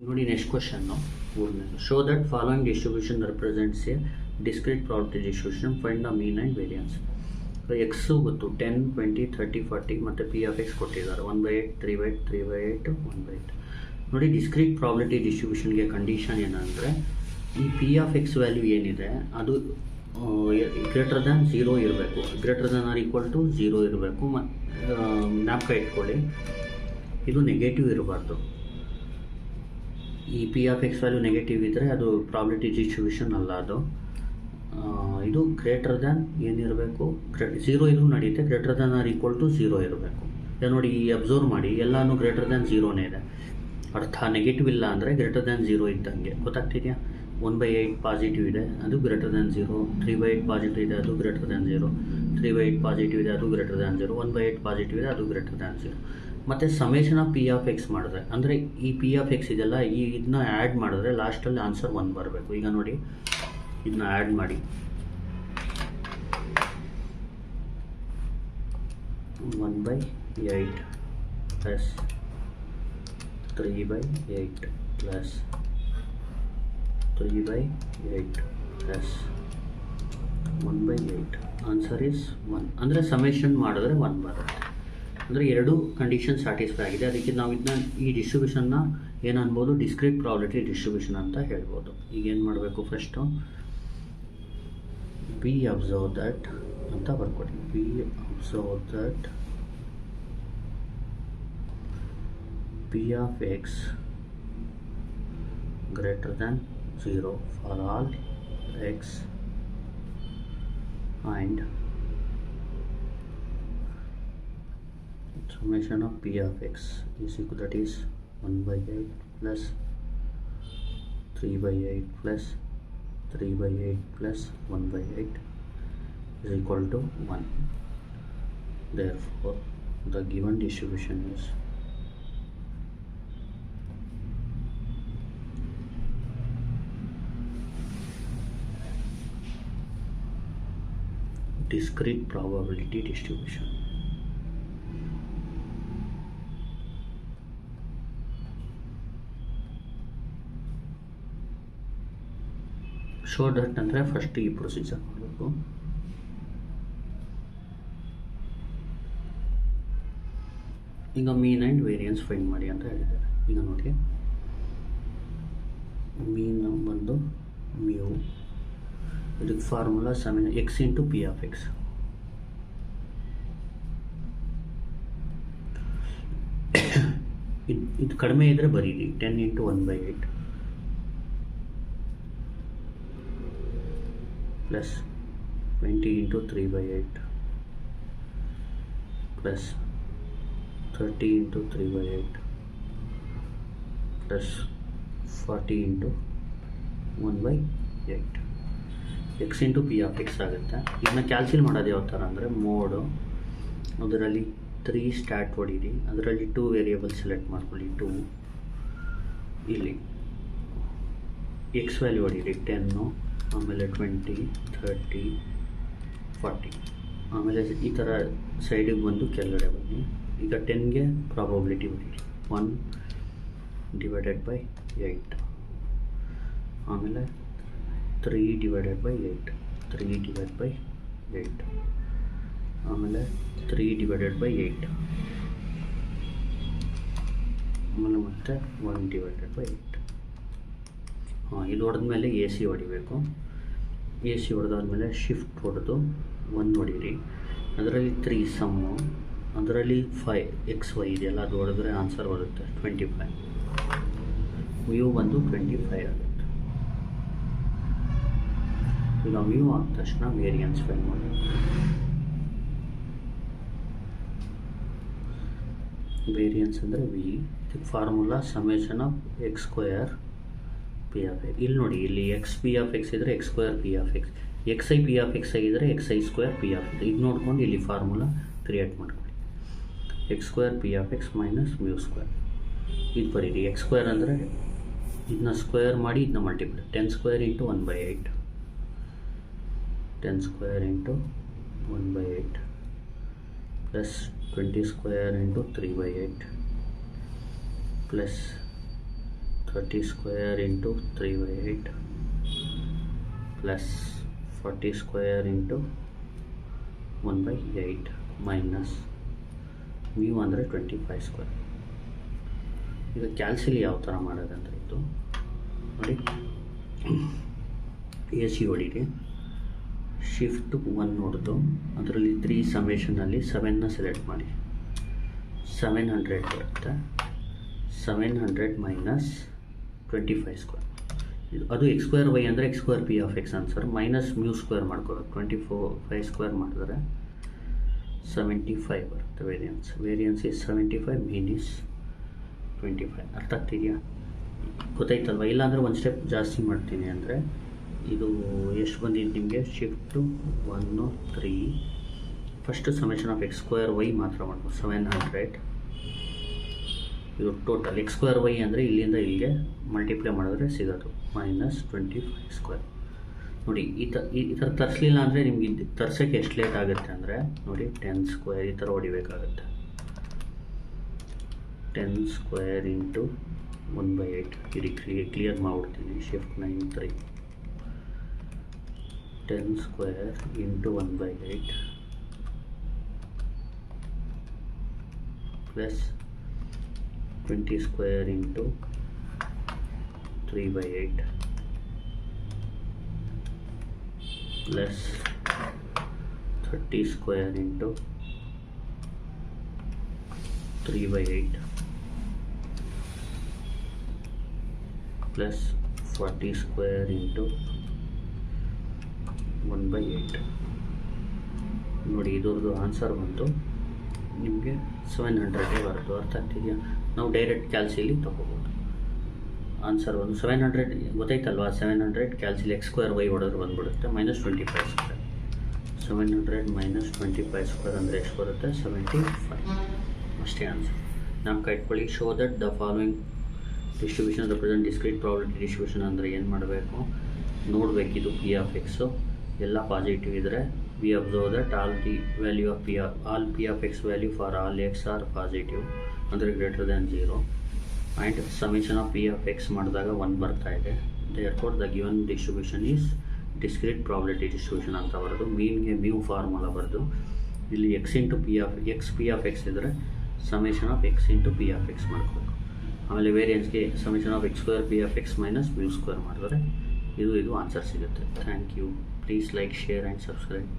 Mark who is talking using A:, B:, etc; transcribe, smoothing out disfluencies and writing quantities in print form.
A: ನೋಡಿ next question ಮೂರನೇದು. Show that following distribution represents A discrete probability distribution, find the mean and variance. X ಗೊತ್ತು 10, 20, 30, 40 ಮತ್ತು P of X ಕೊಟ್ಟಿದ್ದಾರೆ 1/8, 3/8, 3/8, 1/8. ನೋಡಿ discrete probability ಡಿಸ್ಟ್ರಿಬ್ಯೂಷನ್ಗೆ condition ಏನಂದರೆ ಈ ಪಿ ಆಫ್ ಎಕ್ಸ್ ವ್ಯಾಲ್ಯೂ ಏನಿದೆ ಅದು ಗ್ರೇಟರ್ ದ್ಯಾನ್ 0 ಇರಬೇಕು, greater than or equal to 0 ಇರಬೇಕು. ಜ್ಞಾಪಕ ಇಟ್ಕೊಳ್ಳಿ, ಇದು ನೆಗೆಟಿವ್ ಇರಬಾರ್ದು. ಈ P of X value negative ಇದ್ದರೆ ಅದು ಪ್ರಾಬಬಿಲಿಟಿ ಡಿಸ್ಟ್ರಿಬ್ಯೂಷನ್ ಅಲ್ಲ. ಅದು ಇದು ಗ್ರೇಟರ್ ದ್ಯಾನ್ ಏನಿರಬೇಕು, 0 ಇದ್ರೂ ನಡೆಯುತ್ತೆ, greater than or equal to 0 ಇರಬೇಕು. ನೋಡಿ ಈ ಅಬ್ಸರ್ವ್ ಮಾಡಿ, ಎಲ್ಲನೂ ಗ್ರೇಟರ್ ದ್ಯಾನ್ 0ನೇ ಇದೆ. ಅರ್ಥ ನೆಗೆಟಿವ್ ಇಲ್ಲ ಅಂದರೆ ಗ್ರೇಟರ್ ದ್ಯಾನ್ 0 ಇದ್ದಂಗೆ. ಗೊತ್ತಾಗ್ತಿದೆಯಾ? 1/8 ಪಾಸಿಟಿವ್ ಇದೆ, ಅದು ಗ್ರೇಟರ್ ದ್ಯಾನ್ 0. 3/8 ಪಾಸಿಟಿವ್ ಇದೆ, ಅದು ಗ್ರೇಟರ್ ದ್ಯಾನ್ 0. 3/8 ಪಾಸಿಟಿವ್ ಇದೆ, ಅದು ಗ್ರೇಟರ್ ದ್ಯಾನ್ 0. 1/8 ಪಾಸಿಟಿವ್ ಇದೆ, ಅದು ಗ್ರೇಟರ್ ದ್ಯಾನ್ 0. ಮತ್ತು summation of P of X ಮಾಡಿದ್ರೆ, ಅಂದರೆ ಈ ಪಿ ಆಫ್ ಎಕ್ಸ್ ಇದೆಲ್ಲ ಇದನ್ನ ಆ್ಯಡ್ ಮಾಡಿದ್ರೆ ಲಾಸ್ಟಲ್ಲಿ ಆನ್ಸರ್ 1 ಬರಬೇಕು. ಈಗ ನೋಡಿ ಇದನ್ನ ಆ್ಯಡ್ ಮಾಡಿ, 1/8 plus 3/8 plus 3/8 plus 1/8. Answer is 1. ಅಂದರೆ ಸಮೇಷನ್ ಮಾಡಿದ್ರೆ 1 ಬರುತ್ತೆ. ಅಂದರೆ ಎರಡು ಕಂಡೀಷನ್ ಸ್ಯಾಟಿಸ್ಫೈ ಆಗಿದೆ. ಅದಕ್ಕೆ ನಾವು ಇದನ್ನ ಈ ಡಿಸ್ಟ್ರಿಬ್ಯೂಷನ್ನ ಏನು ಅನ್ಬೋದು, ಡಿಸ್ಕ್ರೀಟ್ ಪ್ರಾಬಬಿಲಿಟಿ ಡಿಸ್ಟ್ರಿಬ್ಯೂಷನ್ ಅಂತ ಹೇಳ್ಬೋದು. ಈಗ ಏನು ಮಾಡಬೇಕು, ಫಸ್ಟು ವಿ ಅಬ್ಸರ್ವ್ ದಟ್ ಅಂತ ಬರ್ಕೊಡಿ. We observe that P of X greater than 0 for all X and summation of p of x is equal, that is 1/8 plus 3/8 plus 3/8 plus 1/8 is equal to 1. Therefore the given distribution is discrete probability distribution. Show that ಅಂದರೆ first ಈ procedure ಮಾಡಬೇಕು. ಈಗ ಮೀನ್ and variance find ಮಾಡಿ ಅಂತ ಹೇಳಿದ್ದಾರೆ. ಈಗ ನೋಡಿ, ಮೀನ್ ಬಂದು ಮ್ಯೂ, ಇದಕ್ಕೆ formula X into P of X. ಇದು ಕಡಿಮೆ ಇದ್ದರೆ ಬರೀರಿ, 10 into 1/8 plus 20 into 3/8 plus 30 into 3/8 plus 40 into 1/8. X into P of X ಆಗುತ್ತೆ. ಇದನ್ನ ಕ್ಯಾಲ್ಸಿಲ್ ಮಾಡೋದು ಯಾವ ಥರ ಅಂದರೆ, ಮೋಡು ಅದರಲ್ಲಿ 3 ಸ್ಟಾರ್ಟ್ ಹೊಡೀರಿ, ಅದರಲ್ಲಿ 2 ವೇರಿಯೇಬಲ್ ಸೆಲೆಕ್ಟ್ ಮಾಡ್ಕೊಳ್ಳಿ. 2 ಇಲ್ಲಿ ಎಕ್ಸ್ ವ್ಯಾಲ್ಯೂ ಹೊಡೀರಿ 10, ಆಮೇಲೆ 20, 30, 40. ಆಮೇಲೆ ಈ ಥರ ಸೈಡಿಗೆ ಬಂದು ಕೆಳಗಡೆ ಬನ್ನಿ. ಈಗ 10ಗೆ ಪ್ರಾಬಬಿಲಿಟಿ ಹೊಡೀರಿ 1/8. ಆಮೇಲೆ 3/8, 3/8, ಆಮೇಲೆ 3/8, ಆಮೇಲೆ ಮತ್ತೆ 1/8. ಇದು ಹೊಡೆದ್ಮೇಲೆ ಎ ಸಿ ಹೊಡಿಬೇಕು. ಎ ಸಿ ಹೊಡೆದಾದ್ಮೇಲೆ ಶಿಫ್ಟ್ ಹೊಡೆದು 1 ಹೊಡೀರಿ, ಅದರಲ್ಲಿ 3 ಸಮ್ಮು, ಅದರಲ್ಲಿ 5 XY ಇದೆಯಲ್ಲ, ಅದು ಹೊಡೆದ್ರೆ ಆನ್ಸರ್ ಬರುತ್ತೆ 25. ವ್ಯೂ ಬಂದು 25 ಆಗುತ್ತೆ. ಈಗ ವ್ಯೂ ಆದ ತಕ್ಷಣ ವೇರಿಯನ್ಸ್ ಫೈಂಡ್ ಮಾಡಬೇಕು. ವೇರಿಯನ್ಸ್ ಅಂದರೆ ವಿ, ಇದಕ್ಕೆ formula summation of X square P of X. ಇಲ್ಲಿ ನೋಡಿ, ಇಲ್ಲಿ ಎಕ್ಸ್ ಪಿ ಆಫ್ ಎಕ್ಸ್ ಇದ್ದರೆ X square P of X, X I P of X ಆಗಿದ್ದರೆ X I square P of X. ಇದು ನೋಡ್ಕೊಂಡು ಇಲ್ಲಿ ಫಾರ್ಮುಲಾ ಕ್ರಿಯೇಟ್ ಮಾಡ್ಕೊಳ್ಳಿ. X square P of X minus mu square. ಇದು ಬರೀರಿ. ಎಕ್ಸ್ ಸ್ಕ್ವೇರ್ ಅಂದರೆ ಇದನ್ನ ಸ್ಕ್ವೇರ್ ಮಾಡಿ ಇದನ್ನ multiply, 10 square into 1/8, 10 square into 1/8 plus 20 square into 3/8 plus 30 square into 3/8 plus 40 square into 1/8 minus mu ಅಂದರೆ 25 ಸ್ಕ್ವೇರ್. ಈಗ ಕ್ಯಾಲ್ಸಿಲಿ ಯಾವ ಥರ ಮಾಡೋದಂದರೆ ಇದು ನೋಡಿ, ಎ ಸಿ ಹೊಡೀರಿ, ಶಿಫ್ಟ್ 1 ಹೊಡೆದು ಅದರಲ್ಲಿ 3 ಸಮೇಷನಲ್ಲಿ 7ನ ಸೆಲೆಕ್ಟ್ ಮಾಡಿ, 700 ಬರುತ್ತೆ. 700 ಮೈನಸ್ 25 ಸ್ಕ್ವೇರ್, ಇದು ಅದು ಎಕ್ಸ್ ಸ್ಕ್ವೇರ್ ವೈ ಅಂದರೆ X square P of X answer, minus mu square ಮಾಡ್ಕೋಬೇಕು. 25 ಸ್ಕ್ವೇರ್ ಮಾಡಿದ್ರೆ 75 ಬರುತ್ತೆ variance. Variance is 75, mean is 25. ಅರ್ಥ ಆಗ್ತಿದೆಯಾ? ಗೊತ್ತಾಯ್ತಲ್ವ? ಇಲ್ಲಾಂದರೆ ಒಂದು ಸ್ಟೆಪ್ ಜಾಸ್ತಿ ಮಾಡ್ತೀನಿ. ಅಂದರೆ ಇದು ಎಷ್ಟು ಬಂದಿದ್ದು ನಿಮಗೆ? Shift 1 3, first summation of X square Y ಮಾತ್ರ ಮಾಡ್ಬೋದು. 700 ಇದು ಟೋಟಲ್ ಎಕ್ಸ್ ಸ್ಕ್ವೇರ್ ವೈ ಅಂದರೆ ಇಲ್ಲಿಂದ ಇಲ್ಲಿಗೆ ಮಲ್ಟಿಪ್ಲೈ ಮಾಡಿದ್ರೆ ಸಿಗೋದು ಮೈನಸ್ 25 ಸ್ಕ್ವೇರ್. ನೋಡಿ ಈ ಥರ ತರಿಸಲಿಲ್ಲ ಅಂದರೆ ನಿಮ್ಗೆ ಇದು ತರ್ಸೋಕ್ಕೆ ಎಷ್ಟು ಲೇಟ್ ಆಗುತ್ತೆ ಅಂದರೆ ನೋಡಿ 10 ಸ್ಕ್ವೇರ್ ಈ ಥರ ಹೊಡಿಬೇಕಾಗುತ್ತೆ. 10 ಸ್ಕ್ವೇರ್ ಇಂಟು 1/8 ಇದು ಕ್ಲಿಯರ್ ಮಾಡಿಬಿಡ್ತೀನಿ. Shift 9 3, 10 square into 1/8 plus 20 square into 3/8 plus 30 square into 3/8 plus 40 square into 1/8. ನೋಡಿ ಇದ್ರದ್ದು ಆನ್ಸರ್ ಬಂತು ನಿಮಗೆ 700 ಬರೋದು. ಅರ್ಥ ಆಗ್ತಿದೆಯಾ? ನಾವು ಡೈರೆಕ್ಟ್ ಕ್ಯಾಲ್ಸಿಲಿ ತೊಗೋಬೋದು. ಆನ್ಸರ್ ಒಂದು 700 ಗೊತ್ತಾಯ್ತಲ್ವಾ? 700 ಕ್ಯಾಲ್ಸಿಲಿ ಎಕ್ಸ್ ಸ್ಕ್ವೇರ್ ವೈ ಹೊಡೆದ್ರೆ ಬಂದುಬಿಡುತ್ತೆ ಮೈನಸ್ 25 ಸ್ಕ್ವೇರ್. 700 ಮೈನಸ್ 25 ಸ್ಕ್ವೇರ್ ಅಂದರೆ ಎಷ್ಟು ಬರುತ್ತೆ? 75. ಅಷ್ಟೇ ಆನ್ಸರ್. ನಮ್ಮ ಇಟ್ಕೊಳ್ಳಿ. Show that the following distribution represent discrete probability distribution ಅಂದರೆ ಏನು ಮಾಡಬೇಕು? ನೋಡಬೇಕಿದು ಪಿ ಆಫ್ ಎಕ್ಸು ಎಲ್ಲ ಪಾಸಿಟಿವ್ ಇದ್ದರೆ we observe that all p of x value for all x are positive ಅಂದರೆ greater than 0 and summation of p of x ಮಾಡಿದಾಗ 1 ಬರ್ತಾ ಇದೆ. therefore the given distribution is discrete probability distribution ಅಂತ ಬರೋದು. ಮೀನ್ಗೆ mu formula ಬರೆದು ಇಲ್ಲಿ x into p of x ಇದ್ದರೆ summation of x into p of x ಮಾಡ್ಕೋಬೇಕು. ಆಮೇಲೆ ವೇರಿಯನ್ಸ್ಗೆ summation of x square p of x minus mu square ಮಾಡಿದ್ರೆ ಇದು ಆನ್ಸರ್ ಸಿಗುತ್ತೆ. Thank you. Please like, share and subscribe.